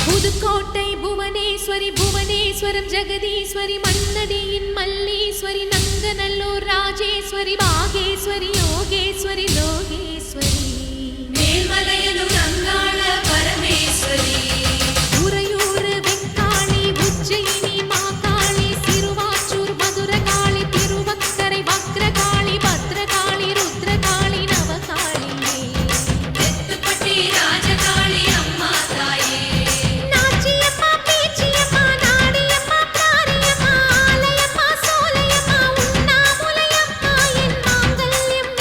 புதுக்கோட்டை புவனேஸ்வரி புவனேஸ்வரம் ஜெகதீஸ்வரி மன்னடியின் மல்லீஸ்வரி நங்கநல்லூர் ராஜேஸ்வரி பாகேஸ்வரி யோகேஸ்வரி லோகேஸ்வரி மேல்மலையனூர் அங்காள பரமேஸ்வரி உறையூர் வெக்காளி உஜ்ஜயினி மாகாளி சிறுவாச்சூர் மதுரகாளி திருவக்கரை வக்ரகாளி பத்ரகாளி ருத்ரகாளி நவகாளியே தெத்துப்பட்டி ராஜகாளி அம்மா தாயே மாரியம்மா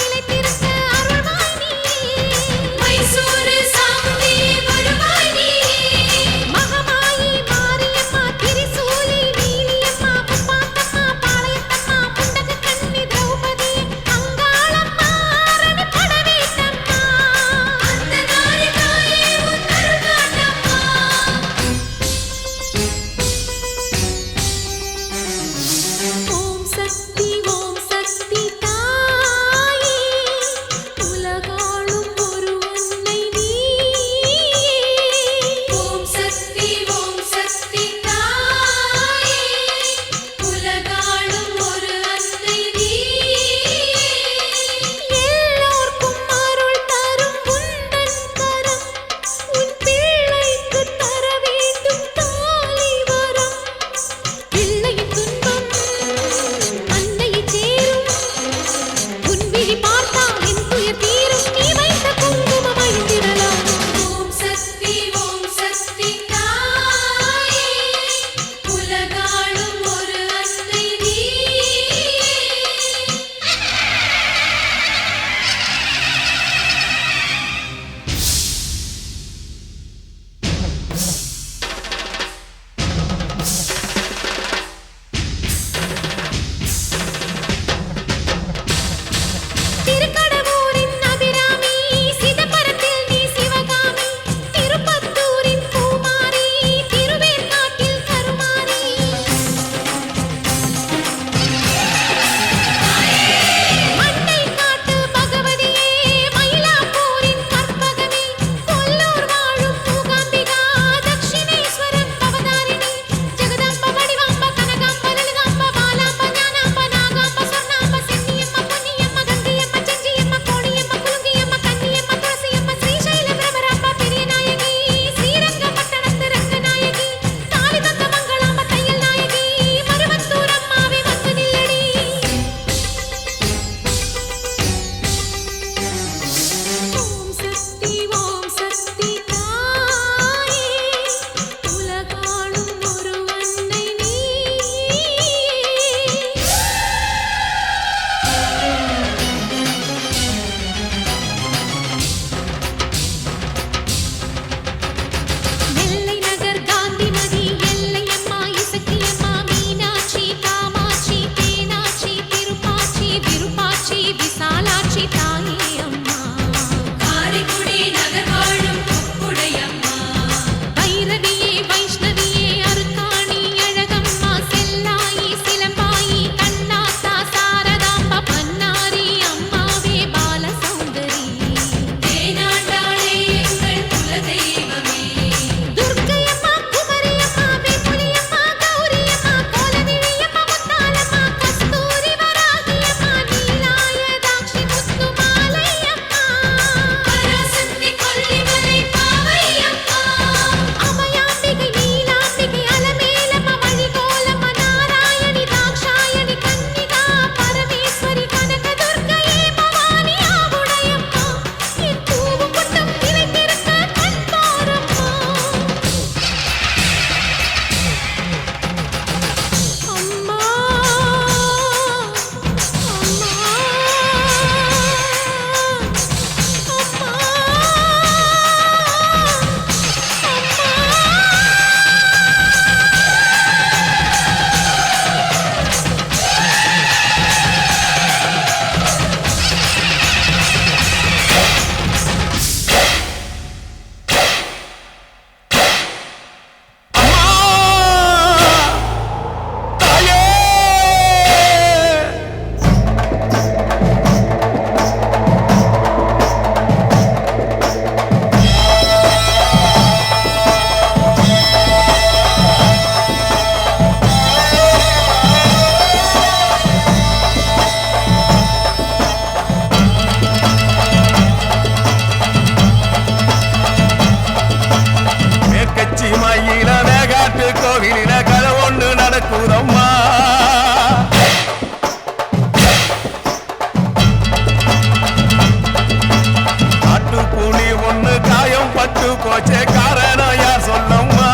கெட்டு போச்சே காரணம் யார் சொல்லம்மா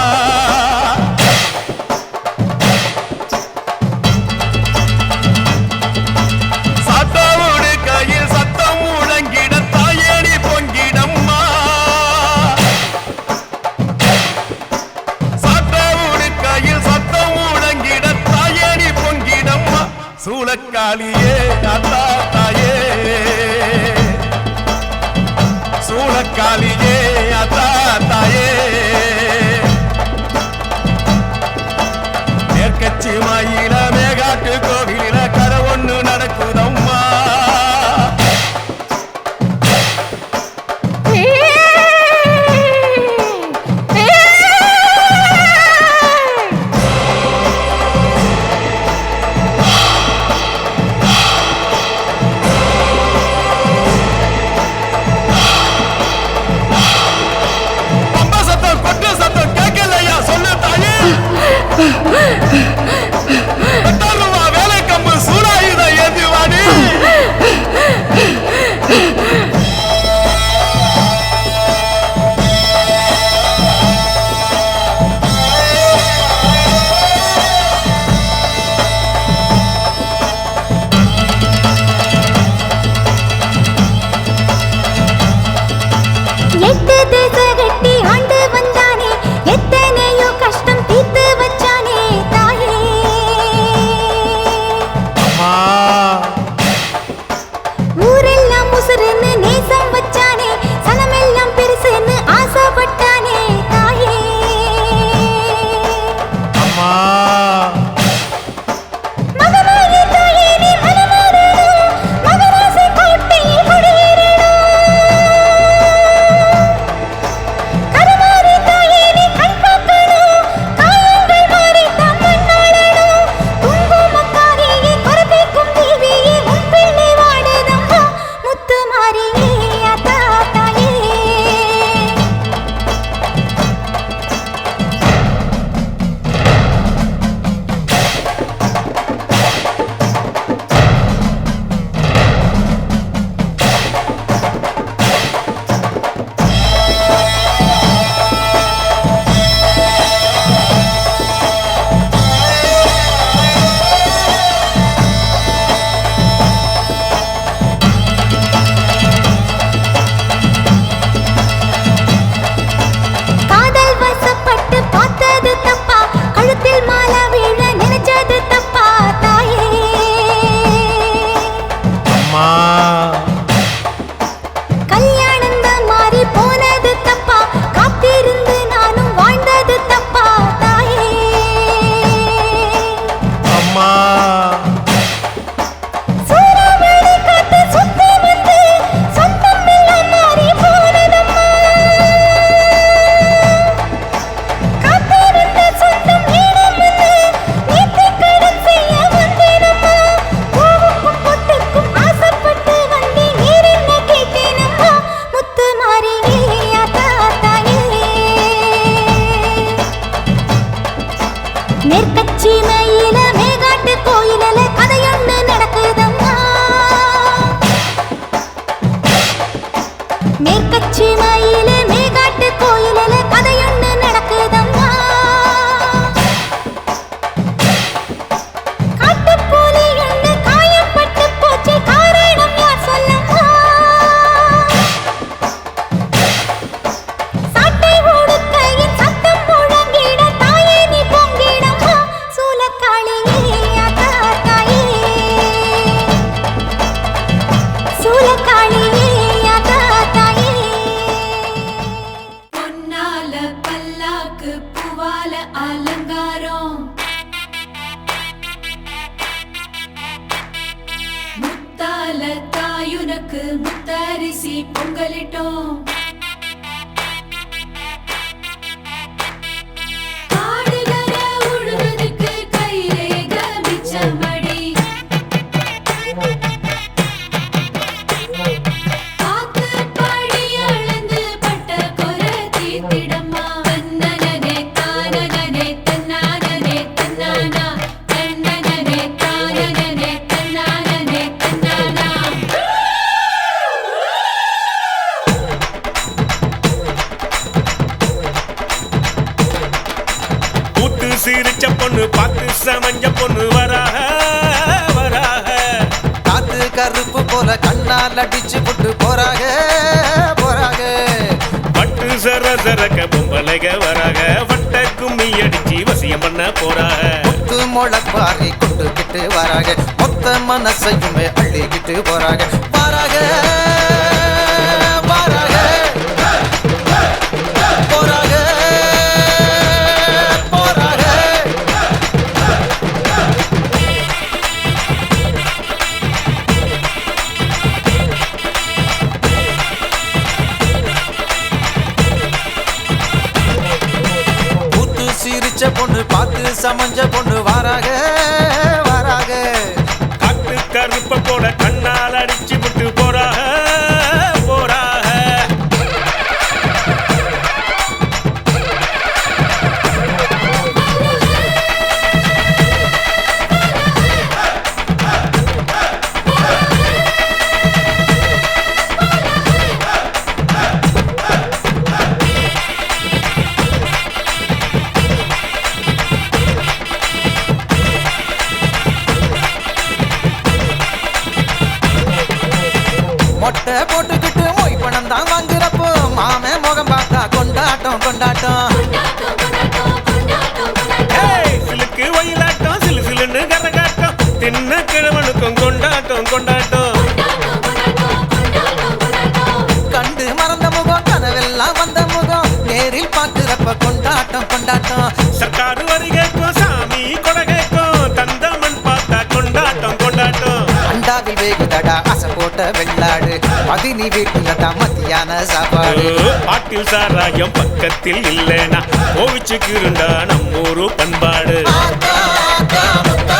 சட்டவோடு கையில் சத்தம் முழங்கிட தாயேடி பொங்கிடம்மா சட்டவோடு கையில் சத்தம் முழங்கிட தாயேடி பொங்கிடம்மா சூளக்காளியே அத்தா தாயே சூளக்காளியே அத்தா தாயே மேற்கட்சி மயில மேகாட்டு கோவில கதை ஒண்ணு நடக்குதம்மா வேலை கம்பு சூடாயுத ஏந்துவாடி தாயுனக்கு முத்தரிசி பொங்கலிட்டோம். ஆடுகர உழுவதுக்கு கைரேக மிச்சமடி. காத்து படி அளந்து பட்ட கொர தீர்த்திடம்மா. தன்னனனே தானனனே தன்னானனே தன்னானா. தன்னனனே தானனனே தன்னானனே தன்னானா. கண்ணால் அடிச்சு புட்டு போறாங்க போறாங்க. பட்டு சர சரக்க பொம்பளைக வராக வட்ட கும்மி அடிச்சு வசியம் பண்ண போறாக. முத்து முளைப்பாரி கொண்டுகிட்டு வராங்க மொத்த மனசையுமே அள்ளிக்கிட்டு போறாங்க பாராக பாராக போறாங்க போறாங்க. சிரிச்ச பொண்ணு பார்த்து சமஞ்ச பொண்ணு வாராக வாராக. காட்டு கருப்ப போட கண்ணால் அடிச்சு விட்டு போறாக போறாக. மொட்டை போட்டுக்கிட்டு மொய் பணம் தான் வாங்குறப்போ மாமே முகம் பார்த்தா கொண்டாட்டம் கொண்டாட்டம். ஏய், சிலுக்கு ஒயிலாட்டம் சிலு சிலுன்னு கரகாட்டம் தின்ன கிழவனுக்கும் கொண்டாட்டம் கொண்டாட்டம். கண்டு மறந்த முகம் கனவெல்லாம் வந்த முகம் நேரில் பார்க்கிறப்ப கொண்டாட்டம் கொண்டாட்டம். சர்க்காரு வரி கேட்கும் சாமி கொடை கேட்கும் தந்தமன் பார்த்தா கொண்டாட்டம் கொண்டாட்டம். அண்டாவில் வேகுதடா அசை போட்ட வெள்ளாடு பதினி வீட்டுல தான் மத்தியான சாப்பாடு. பாட்டில் சாராயம் பக்கத்தில் இல்லைனா கோவிச்சுக்கு இருந்தா நம்மூரு பண்பாடு. ஆத்தா, ஆத்தா, முத்தா